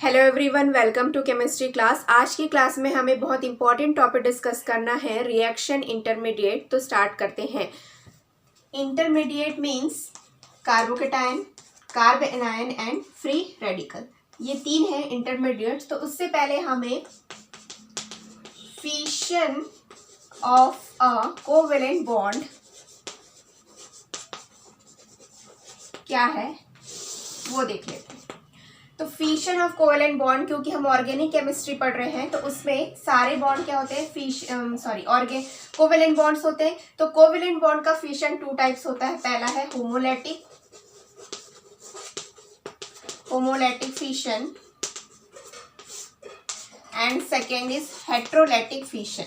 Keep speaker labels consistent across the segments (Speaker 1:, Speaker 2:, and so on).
Speaker 1: Hello everyone, welcome to chemistry class. आज की class में हमें बहुत इंपॉर्टेंट टॉपिक डिस्कस करना है, रिएक्शन इंटरमीडिएट। तो स्टार्ट करते हैं। Intermediate means carbocation, carb anion and free radical. ये तीन है इंटरमीडिएट्स। तो उससे पहले हमें fission of a covalent bond क्या है वो देख लेते हैं। तो फिशन ऑफ कोवेलेंट बॉन्ड, क्योंकि हम ऑर्गेनिक केमिस्ट्री पढ़ रहे हैं तो उसमें सारे बॉन्ड क्या होते हैं, कोवेलेंट बॉन्ड्स होते हैं। तो कोवेलेंट बॉन्ड का फिशन टू टाइप्स होता है। पहला है homolytic fission and second is heterolytic fission.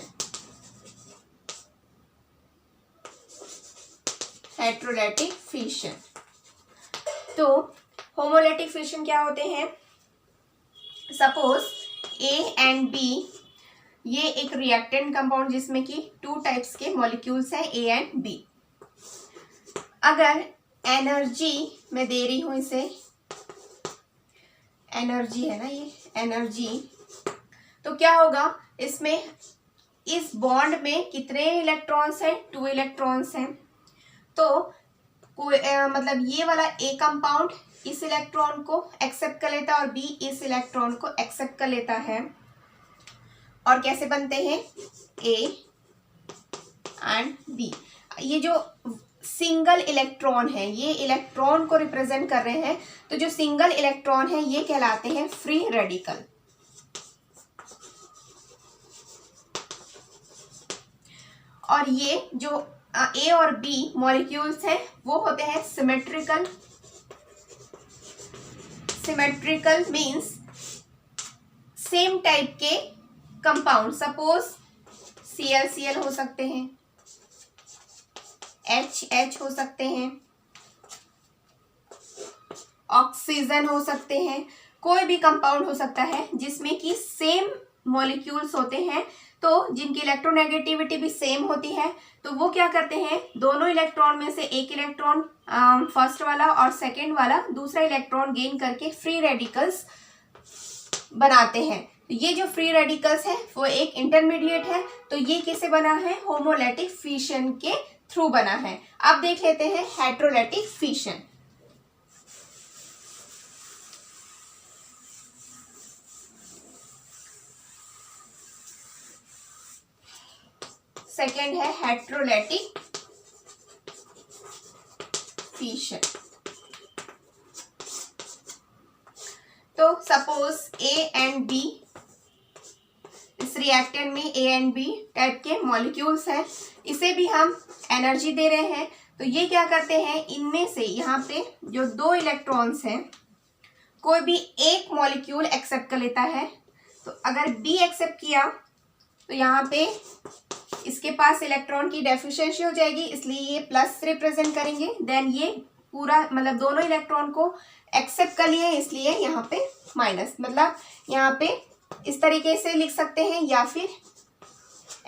Speaker 1: तो होमोलैटिक फिशन क्या होते हैं? सपोज ए एंड बी, ये एक रिएक्टेंट कंपाउंड जिसमें कि टू टाइप्स के मॉलिक्यूल्स हैं, ए एंड बी। अगर एनर्जी मैं दे रही हूं, इसे एनर्जी है ना, ये एनर्जी, तो क्या होगा इसमें, इस बॉन्ड में कितने इलेक्ट्रॉन्स हैं? 2 इलेक्ट्रॉन्स हैं। तो मतलब ये वाला ए कंपाउंड इस इलेक्ट्रॉन को एक्सेप्ट कर लेता है और बी इस इलेक्ट्रॉन को एक्सेप्ट कर लेता है। और कैसे बनते हैं? A and B. ये जो सिंगल इलेक्ट्रॉन है, ये इलेक्ट्रॉन को रिप्रेजेंट कर रहे हैं। तो जो सिंगल इलेक्ट्रॉन है ये कहलाते हैं फ्री रेडिकल। और ये जो ए और बी मॉलिक्यूल्स हैं वो होते हैं सिमेट्रिकल मीन्स सेम टाइप के कंपाउंड। सपोज Cl हो सकते हैं, H हो सकते हैं, ऑक्सीजन हो सकते हैं, कोई भी कंपाउंड हो सकता है जिसमें कि सेम मॉलिक्यूल्स होते हैं, तो जिनकी इलेक्ट्रोनेगेटिविटी भी सेम होती है। तो वो क्या करते हैं, दोनों इलेक्ट्रॉन में से एक इलेक्ट्रॉन फर्स्ट वाला और सेकेंड वाला दूसरा इलेक्ट्रॉन गेन करके फ्री रेडिकल्स बनाते हैं। तो ये जो फ्री रेडिकल्स है वो एक इंटरमीडिएट है। तो ये किसे बना है? होमोलैटिक फिशन के थ्रू बना है। अब देख लेते हैं हेट्रोलैटिक फिशन। सेकेंड है हेट्रोलैटिक फिशन। तो सपोज ए एंड बी, इस रिएक्टेंट में ए एंड बी टाइप के मॉलिक्यूल्स हैं, इसे भी हम एनर्जी दे रहे हैं। तो ये क्या करते हैं, इनमें से यहाँ पे जो 2 इलेक्ट्रॉन्स हैं कोई भी एक मॉलिक्यूल एक्सेप्ट कर लेता है। तो अगर बी एक्सेप्ट किया तो यहाँ पे इसके पास इलेक्ट्रॉन की डेफिशिएंसी हो जाएगी, इसलिए ये प्लस रिप्रेजेंट करेंगे। देन ये पूरा मतलब दोनों इलेक्ट्रॉन को एक्सेप्ट कर लिए, इसलिए यहाँ पे माइनस। मतलब यहाँ पे इस तरीके से लिख सकते हैं या फिर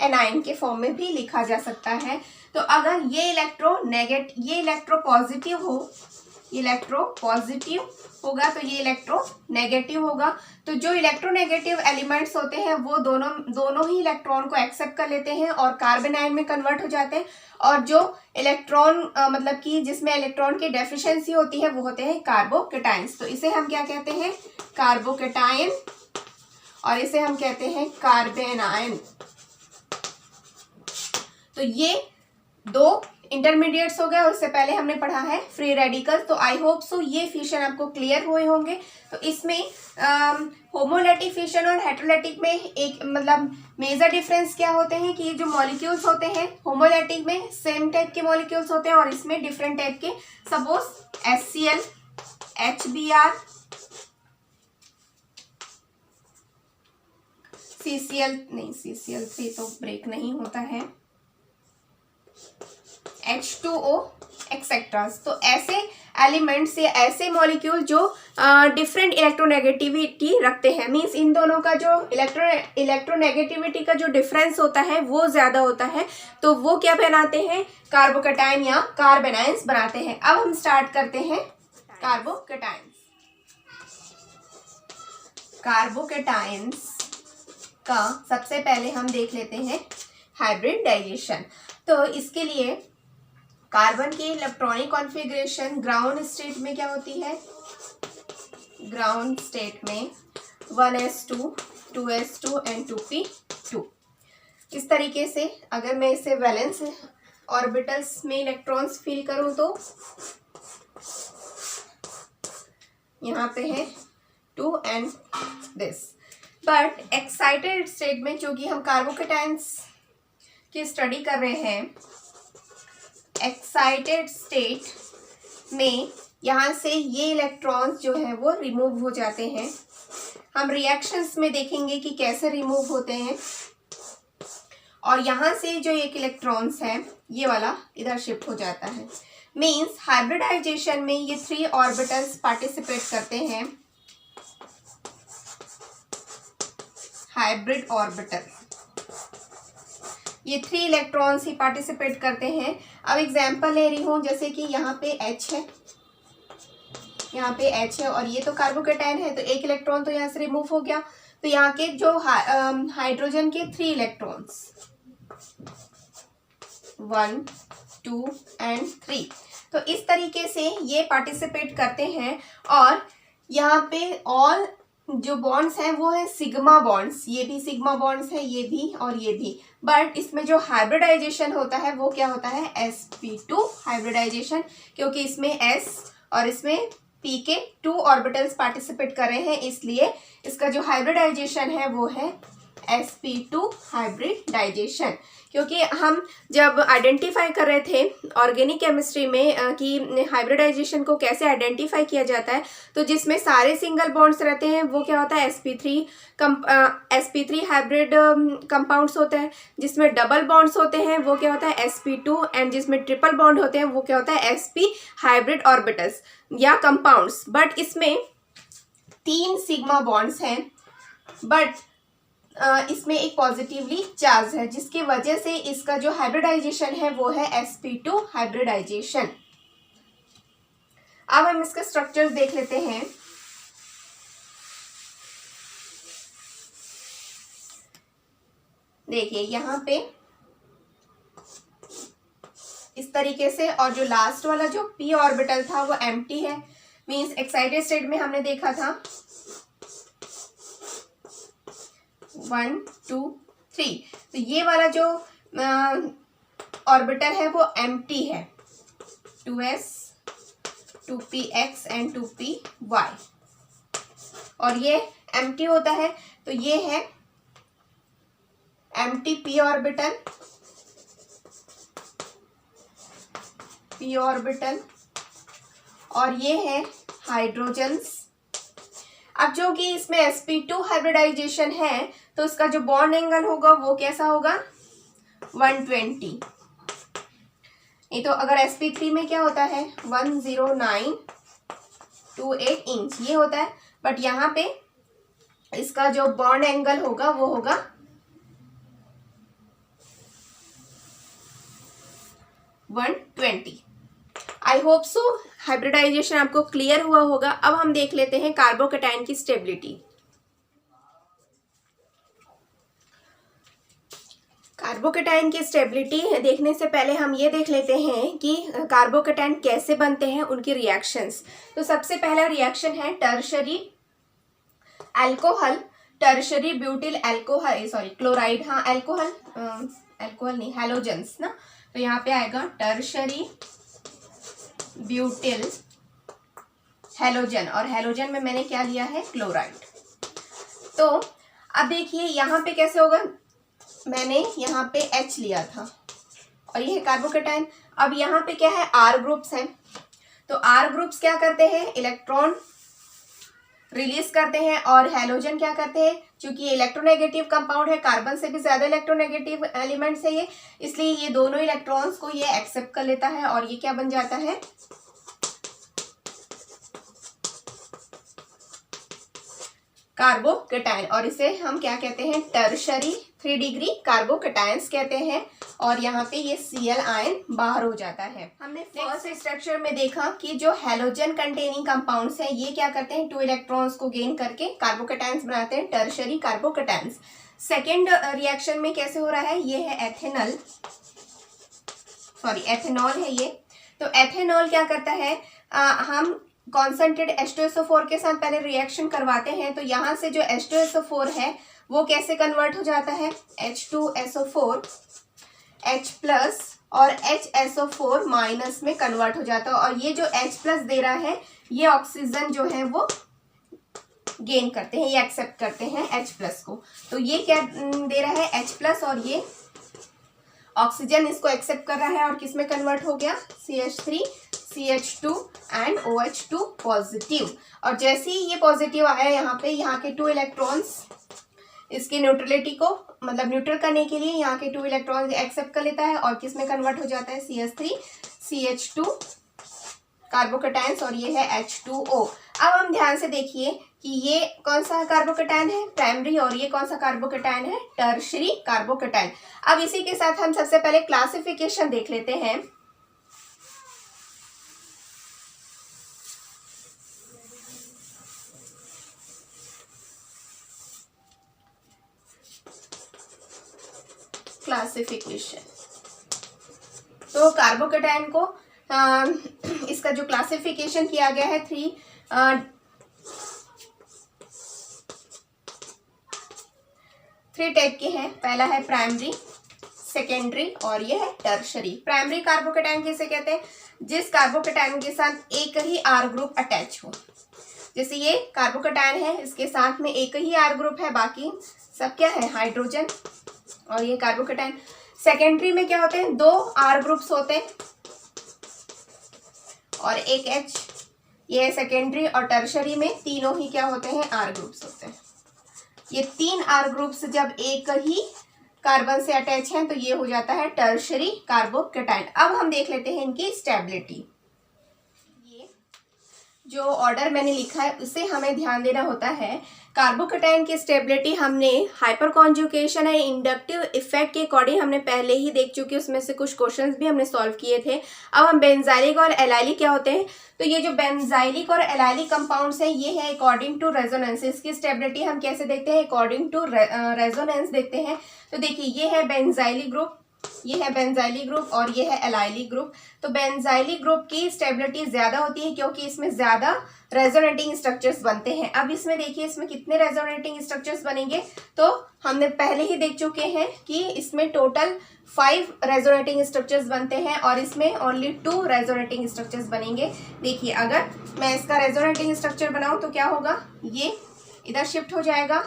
Speaker 1: एनाइन के फॉर्म में भी लिखा जा सकता है। तो अगर ये इलेक्ट्रो पॉजिटिव होगा तो ये इलेक्ट्रो नेगेटिव होगा। तो जो इलेक्ट्रोनेगेटिव एलिमेंट्स होते हैं वो दोनों ही इलेक्ट्रॉन को एक्सेप्ट कर लेते हैं और कार्बन आयन में कन्वर्ट हो जाते हैं। और जो इलेक्ट्रॉन मतलब कि जिसमें इलेक्ट्रॉन की डेफिशिएंसी होती है वो होते हैं कार्बोकेटायंस। तो इसे हम क्या कहते हैं? कार्बोकेटायन। और इसे हम कहते हैं कार्बन आयन। तो ये 2 इंटरमीडिएट्स हो गए। उससे पहले हमने पढ़ा है फ्री रेडिकल्स। तो आई होप सो ये फिशन आपको क्लियर हुए होंगे। तो इसमें होमोलैटिक फिशन और हेट्रोलैटिक में एक मतलब मेजर डिफरेंस क्या होते हैं कि जो मॉलिक्यूल्स होते हैं होमोलैटिक में सेम टाइप के मॉलिक्यूल्स होते हैं और इसमें डिफरेंट टाइप के। सपोज HCl, HBr, CCl से तो ब्रेक नहीं होता है, H2O एक्सेट्रास। तो ऐसे एलिमेंट्स या ऐसे मॉलिक्यूल जो डिफरेंट इलेक्ट्रोनेगेटिविटी रखते हैं, मींस इन दोनों का जो इलेक्ट्रोनेगेटिविटी का जो डिफरेंस होता है वो ज्यादा होता है, तो वो क्या बनाते हैं? कार्बोकेटायन या कार्बन आयंस बनाते हैं। अब हम स्टार्ट करते हैं कार्बोकेटायंस। कार्बोकेटायंस का सबसे पहले हम देख लेते हैं हाइब्रिडाइजेशन। तो इसके लिए कार्बन की इलेक्ट्रॉनिक कॉन्फ़िगरेशन ग्राउंड स्टेट में क्या होती है, ग्राउंड स्टेट में 1s2 2s2 एंड 2p2। इस तरीके से अगर मैं इसे वैलेंस ऑर्बिटल्स में इलेक्ट्रॉन्स फिल करूं तो यहाँ पे है 2 and this. But excited state में, चूंकि हम कार्बोकेटायंस की स्टडी कर रहे हैं, एक्साइटेड स्टेट में यहाँ से ये इलेक्ट्रॉन्स जो है वो रिमूव हो जाते हैं। हम रिएक्शंस में देखेंगे कि कैसे रिमूव होते हैं। और यहाँ से जो एक इलेक्ट्रॉन्स है ये वाला इधर शिफ्ट हो जाता है। मीन्स हाइब्रिडाइजेशन में ये 3 ऑर्बिटल्स पार्टिसिपेट करते हैं, हाइब्रिड ऑर्बिटल, ये 3 इलेक्ट्रॉन्स ही पार्टिसिपेट करते हैं। अब एग्जांपल ले रही हूँ, जैसे कि यहाँ पे H है, यहाँ पे H है और ये तो कार्बोकेटायन है, तो एक इलेक्ट्रॉन तो यहाँ से रिमूव हो गया। तो यहाँ के जो हाइड्रोजन के 3 इलेक्ट्रॉन्स 1 2 एंड 3, तो इस तरीके से ये पार्टिसिपेट करते हैं। और यहाँ पे ऑल जो बॉन्ड्स हैं वो है सिग्मा बॉन्ड्स, ये भी सिग्मा बॉन्ड्स है, ये भी और ये भी। बट इसमें जो हाइब्रिडाइजेशन होता है वो क्या होता है, sp2 हाइब्रिडाइजेशन, क्योंकि इसमें s और इसमें p के 2 ऑर्बिटल्स पार्टिसिपेट कर रहे हैं, इसलिए इसका जो हाइब्रिडाइजेशन है वो है sp2 हाइब्रिडाइजेशन। क्योंकि हम जब आइडेंटिफाई कर रहे थे ऑर्गेनिक केमिस्ट्री में कि हाइब्रिडाइजेशन को कैसे आइडेंटिफाई किया जाता है, तो जिसमें सारे सिंगल बॉन्ड्स रहते हैं वो क्या होता है, sp3 हाइब्रिड कंपाउंड्स होते हैं। जिसमें डबल बॉन्ड्स होते हैं वो क्या होता है sp2, एंड जिसमें ट्रिपल बॉन्ड होते हैं वो क्या होता है sp हाइब्रिड ऑर्बिटल्स या कंपाउंड्स। बट इसमें 3 सिग्मा बॉन्ड्स हैं, बट इसमें एक पॉजिटिवली चार्ज है, जिसकी वजह से इसका जो हाइब्रिडाइजेशन है वो है sp2 हाइब्रिडाइजेशन। अब हम इसके स्ट्रक्चर्स देख लेते हैं। देखिए यहाँ पे इस तरीके से, और जो लास्ट वाला जो p ऑर्बिटल था वो एम्प्टी है। मींस एक्साइटेड स्टेट में हमने देखा था 1 2 3, तो ये वाला जो ऑर्बिटल है वो एम्प्टी है, 2s 2px एंड 2py, और ये एम्प्टी होता है। तो ये है एम्प्टी p ऑर्बिटल और ये है हाइड्रोजन्स। अब जो कि इसमें sp2 हाइब्रिडाइजेशन है, तो इसका जो बॉन्ड एंगल होगा वो कैसा होगा, 120। नहीं तो अगर sp3 में क्या होता है 10928 इंच ये होता है, बट यहाँ पे इसका जो बॉन्ड एंगल होगा वो होगा 120। आई होप सो हाइब्रिडाइजेशन आपको क्लियर हुआ होगा। अब हम देख लेते हैं कार्बोकेटायन की स्टेबिलिटी। कार्बोकेटायन की स्टेबिलिटी देखने से पहले हम ये देख लेते हैं कि कार्बोकेटायन कैसे बनते हैं, उनकी रिएक्शंस। तो सबसे पहला रिएक्शन है tertiary alcohol, tertiary butyl alcohol, sorry chloride, हाँ अल्कोहल अल्कोहल नहीं हैलोजेंस ना, तो यहाँ पे आएगा टर्शरी ब्यूटिल हैलोजन, और हैलोजन में मैंने क्या लिया है, क्लोराइड। तो अब देखिए यहाँ पे कैसे होगा, मैंने यहाँ पे H लिया था और ये है कार्बोकेटायन। अब यहाँ पे क्या है, R ग्रुप्स हैं। तो R ग्रुप्स क्या करते हैं, इलेक्ट्रॉन रिलीज करते हैं, और हैलोजन क्या करते हैं, क्योंकि ये इलेक्ट्रोनेगेटिव कंपाउंड है, कार्बन से भी ज्यादा इलेक्ट्रोनेगेटिव एलिमेंट्स है ये, इसलिए ये दोनों इलेक्ट्रॉन्स को ये एक्सेप्ट कर लेता है और ये क्या बन जाता है, कार्बोकेटायन। और इसे हम क्या कहते हैं, टर्शरी 3 डिग्री कार्बोकैटायंस कहते हैं और यहाँ पे ये Cl आयन बाहर हो जाता है। हमने फर्स्ट स्ट्रक्चर में देखा कि जो हैलोजन कंटेनिंग कंपाउंड्स हैं ये क्या करते हैं, 2 इलेक्ट्रॉन्स को गेन करके कार्बोकैटायंस बनाते हैं, टर्शियरी कार्बोकैटायंस। सेकेंड रिएक्शन में कैसे हो रहा है, ये है एथेनॉल है ये। तो एथेनॉल क्या करता है, हम कॉन्सेंट्रेट H2SO4 के साथ पहले रिएक्शन करवाते हैं, तो यहाँ से जो H2SO4 है वो कैसे कन्वर्ट हो जाता है, H2SO4 H प्लस और HSO4 माइनस में कन्वर्ट हो जाता है। और ये जो H प्लस दे रहा है ये ऑक्सीजन जो है वो गेन करते हैं, ये एक्सेप्ट करते हैं H प्लस को। तो ये क्या दे रहा है, H प्लस, और ये ऑक्सीजन इसको एक्सेप्ट कर रहा है और किस में कन्वर्ट हो गया, CH3 CH2 and OH2 positive. और जैसे ही ये पॉजिटिव आया यहाँ पे, यहाँ के 2 इलेक्ट्रॉन्स इसकी न्यूट्रलिटी को मतलब न्यूट्रल करने के लिए यहाँ के 2 इलेक्ट्रॉन्स एक्सेप्ट कर लेता है और किस में कन्वर्ट हो जाता है, CH3 CH2 कार्बोकैटायंस और ये है H2O। अब हम ध्यान से देखिए कि ये कौन सा कार्बोकैटायन है, प्राइमरी, और ये कौन सा कार्बोकैटायन है, टर्शियरी कार्बोकैटायन। अब इसी के साथ हम सबसे पहले क्लासिफिकेशन देख लेते हैं। क्लासिफिकेशन, तो कार्बोकैटायन को इसका जो क्लासिफिकेशन किया गया है 3 टाइप के हैं। पहला है प्राइमरी, सेकेंडरी और ये है टर्शियरी। प्राइमरी कार्बोकैटायन किसे कहते हैं, जिस कार्बोकैटायन के साथ एक ही R ग्रुप अटैच हो। जैसे ये कार्बोकैटायन है, इसके साथ में एक ही R ग्रुप है, बाकी सब क्या है, हाइड्रोजन, और ये कार्बोकैटायन। सेकेंडरी में क्या होते हैं, 2 R ग्रुप्स होते हैं और एक H, ये है सेकेंडरी। और टर्शियरी में तीनों ही क्या होते हैं, R ग्रुप्स होते हैं। ये 3 R ग्रुप्स जब एक ही कार्बन से अटैच हैं तो ये हो जाता है टर्शियरी कार्बोकैटायन। अब हम देख लेते हैं इनकी स्टेबिलिटी। ये जो ऑर्डर मैंने लिखा है उसे हमें ध्यान देना होता है। कार्बोकैटायन की स्टेबिलिटी हमने हाइपर कॉन्जुगेशन है इंडक्टिव इफेक्ट के अकॉर्डिंग हमने पहले ही देख चुके, उसमें से कुछ क्वेश्चंस भी हमने सॉल्व किए थे। अब हम बेंजाइलिक और एलाइलिक क्या होते हैं, तो ये जो बेंजाइलिक और एलाइलिक कंपाउंड्स हैं ये है अकॉर्डिंग टू रेजोनेंस। इसकी स्टेबिलिटी हम कैसे देखते हैं, अकॉर्डिंग टू रेजोनेंस देखते हैं। तो देखिए ये है बेंजाइलिक ग्रुप, ये है बेंजाइलिक ग्रुप और ये है एलाइलिक ग्रुप। तो बेंजाइलिक ग्रुप की स्टेबिलिटी ज्यादा होती है क्योंकि इसमें ज्यादा रेजोनेटिंग स्ट्रक्चर्स बनते हैं। अब इसमें देखिए इसमें कितने रेजोनेटिंग स्ट्रक्चर्स बनेंगे, तो हमने पहले ही देख चुके हैं कि इसमें टोटल 5 रेजोनेटिंग स्ट्रक्चर्स बनते हैं और इसमें ओनली 2 रेजोनेटिंग स्ट्रक्चर्स बनेंगे। देखिए अगर मैं इसका रेजोनेटिंग स्ट्रक्चर बनाऊं तो क्या होगा, ये इधर शिफ्ट हो जाएगा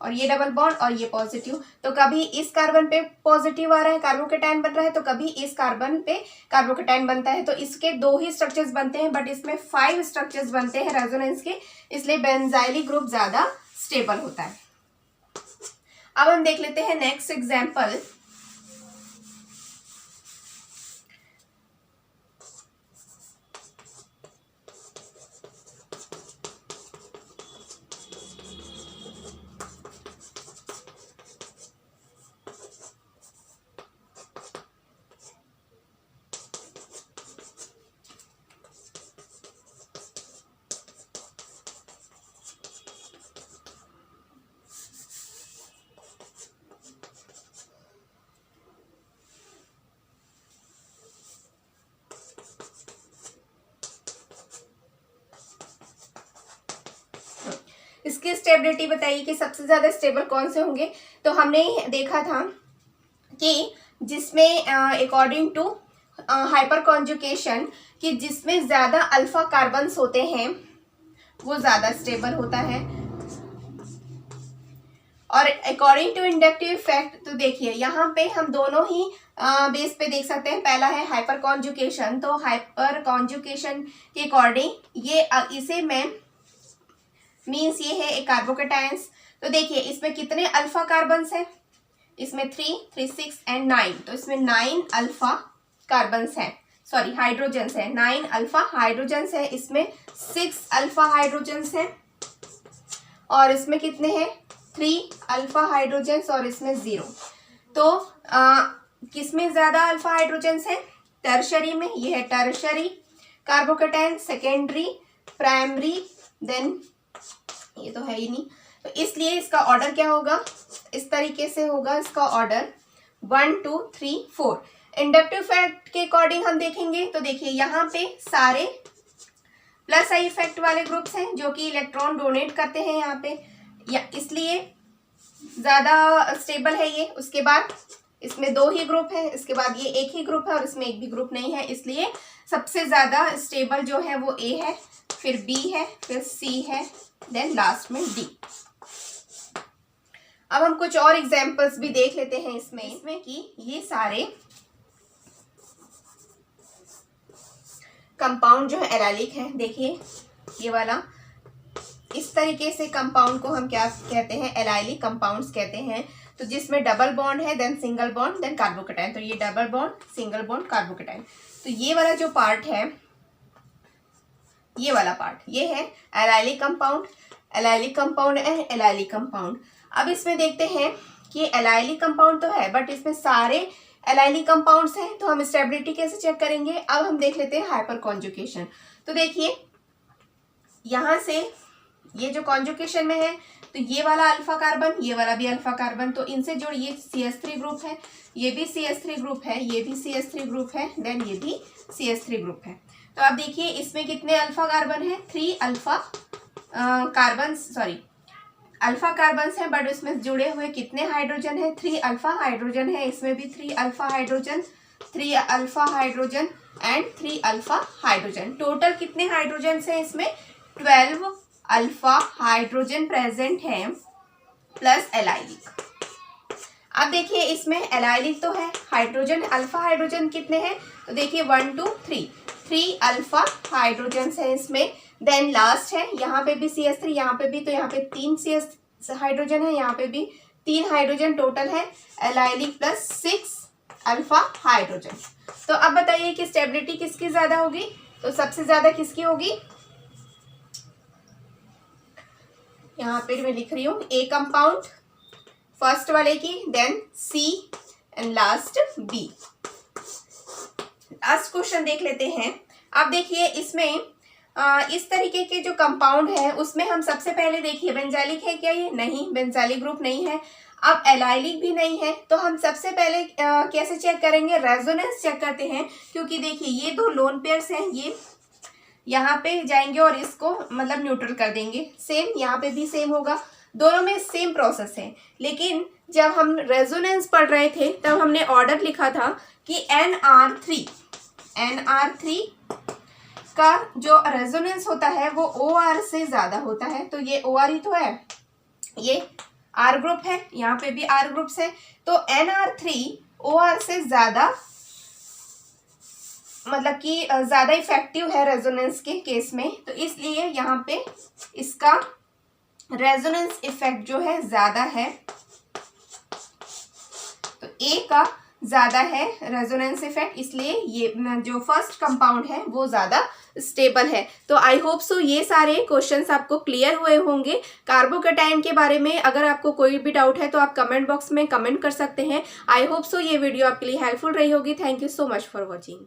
Speaker 1: और ये डबल बॉन्ड और ये पॉजिटिव। तो कभी इस कार्बन पे पॉजिटिव आ रहा है, कार्बोकैटायन बन रहा है, तो कभी इस कार्बन पे कार्बोकैटायन बनता है। तो इसके 2 ही स्ट्रक्चर्स बनते हैं बट इसमें 5 स्ट्रक्चर्स बनते हैं रेजोनेंस के, इसलिए बेंजाइलिक ग्रुप ज्यादा स्टेबल होता है। अब हम देख लेते हैं नेक्स्ट एग्जाम्पल। इसकी स्टेबिलिटी बताइए कि सबसे ज्यादा स्टेबल कौन से होंगे। तो हमने देखा था कि जिसमें अकॉर्डिंग टू हाइपर कॉन्जुगेशन कि जिसमें ज्यादा अल्फा कार्बन्स होते हैं वो ज्यादा स्टेबल होता है। और अकॉर्डिंग टू इंडक्टिव इफेक्ट तो देखिए यहाँ पे हम दोनों ही बेस पे देख सकते हैं। पहला है हाइपर कॉन्जुगेशन, तो हाइपर कॉन्जुगेशन के अकॉर्डिंग ये इसे मैं मीन्स ये है एक कार्बोकैटायंस। तो देखिए इसमें कितने अल्फा कार्बन्स हैं, इसमें 3, 3, 6 एंड 9, तो इसमें 9 अल्फा कार्बन्स हैं, सॉरी हाइड्रोजन्स है, 9 अल्फा हाइड्रोजन्स है, इसमें 6 अल्फा हाइड्रोजन्स हैं और इसमें कितने हैं 3 अल्फा हाइड्रोजन्स और इसमें 0। तो किसमें ज्यादा अल्फा हाइड्रोजन्स है? टर्शरी में। ये है tertiary carbocation, secondary, primary, then ये तो है ही नहीं, तो इसलिए इसका ऑर्डर क्या होगा? इस तरीके से होगा इसका ऑर्डर 1 2 3 4। इंडक्टिव इफेक्ट के अकॉर्डिंग हम देखेंगे तो देखिए यहाँ पे सारे प्लस आई इफेक्ट वाले ग्रुप्स हैं जो कि इलेक्ट्रॉन डोनेट करते हैं यहाँ पे, या इसलिए ज्यादा स्टेबल है ये। उसके बाद इसमें 2 ही ग्रुप है, इसके बाद ये एक ही ग्रुप है और इसमें एक भी ग्रुप नहीं है, इसलिए सबसे ज्यादा स्टेबल जो है वो ए है, फिर बी है, फिर सी है, देन लास्ट में डी। अब हम कुछ और एग्जांपल्स भी देख लेते हैं इसमें कि ये सारे कंपाउंड जो है एलाइलिक है। देखिए ये वाला, इस तरीके से कंपाउंड को हम क्या कहते हैं? एलाइलिक कंपाउंड्स कहते हैं। तो जिसमें डबल बॉन्ड है, then single bond, then carbocation. तो ये double bond, single bond, carbocation. तो ये वाला जो पार्ट है, ये वाला पार्ट, ये है एलाइलिक कंपाउंड। एलाइलिक कंपाउंड है एलाइलिक कंपाउंड। अब इसमें देखते हैं कि एलाइलिक कंपाउंड तो है बट इसमें सारे एलाइलिक कंपाउंड्स हैं, तो हम स्टेबिलिटी कैसे चेक करेंगे? अब हम देख लेते हैं हाइपर कॉन्जुगेशन। तो देखिए यहां से ये जो कॉन्जुगेशन में है, तो ये वाला अल्फा कार्बन, ये वाला भी अल्फा कार्बन, तो इनसे जो ये CH3 ग्रुप है, ये भी CH3 ग्रुप है, ये भी CH3 ग्रुप है, देन ये भी CH3 ग्रुप है। तो अब देखिए इसमें कितने अल्फा कार्बन है? 3 alpha carbon, sorry alpha carbons हैं, बट इसमें जुड़े हुए कितने हाइड्रोजन है? 3 अल्फा हाइड्रोजन है। इसमें भी 3 alpha hydrogen, 3 alpha hydrogen and 3 alpha hydrogen. Total कितने हाइड्रोजन है इसमें? 12 अल्फा हाइड्रोजन प्रेजेंट है प्लस एलाइलिक। अब देखिए इसमें एलाइलिक तो है, हाइड्रोजन अल्फा हाइड्रोजन कितने हैं? तो देखिए 1 2 3 अल्फा हाइड्रोजन है इसमें। देन लास्ट है, यहाँ पे भी CH3, यहाँ पे भी, तो यहाँ पे 3 CH हाइड्रोजन है, यहाँ पे भी 3 हाइड्रोजन टोटल है, एलाइलिक प्लस 6 अल्फा हाइड्रोजन। तो अब बताइए कि स्टेबिलिटी किसकी ज्यादा होगी? तो सबसे ज्यादा किसकी होगी? यहाँ पे मैं लिख रही हूँ ए कंपाउंड फर्स्ट वाले की, then C and last B. Last question देख लेते हैं। अब देखिए इसमें इस तरीके के जो कंपाउंड है उसमें हम सबसे पहले देखिए बेंजालिक है क्या? ये नहीं, बेंजालिक ग्रुप नहीं है। अब एलाइलिक भी नहीं है, तो हम सबसे पहले कैसे चेक करेंगे? रेजोनेंस चेक करते हैं, क्योंकि देखिए ये 2 लोन पेयर्स हैं, ये यहाँ पे जाएंगे और इसको मतलब न्यूट्रल कर देंगे। सेम यहाँ पे भी सेम होगा, दोनों में सेम प्रोसेस है। लेकिन जब हम रेजोनेंस पढ़ रहे थे तब हमने ऑर्डर लिखा था कि NR3 का जो रेजोनेंस होता है वो OR से ज्यादा होता है। तो ये OR ही तो है, ये R ग्रुप है, यहाँ पे भी R ग्रुप्स है। तो NR3 OR से ज्यादा, मतलब कि ज्यादा इफेक्टिव है रेजोनेंस के केस में, तो इसलिए यहाँ पे इसका रेजोनेंस इफेक्ट जो है ज्यादा है। तो ए का ज्यादा है रेजोनेंस इफेक्ट, इसलिए ये जो फर्स्ट कंपाउंड है वो ज्यादा स्टेबल है। तो आई होप सो ये सारे क्वेश्चंस आपको क्लियर हुए होंगे। कार्बोकेटाइन के बारे में अगर आपको कोई भी डाउट है तो आप कमेंट बॉक्स में कमेंट कर सकते हैं। आई होप सो ये वीडियो आपके लिए हेल्पफुल रही होगी। Thank you so much for watching.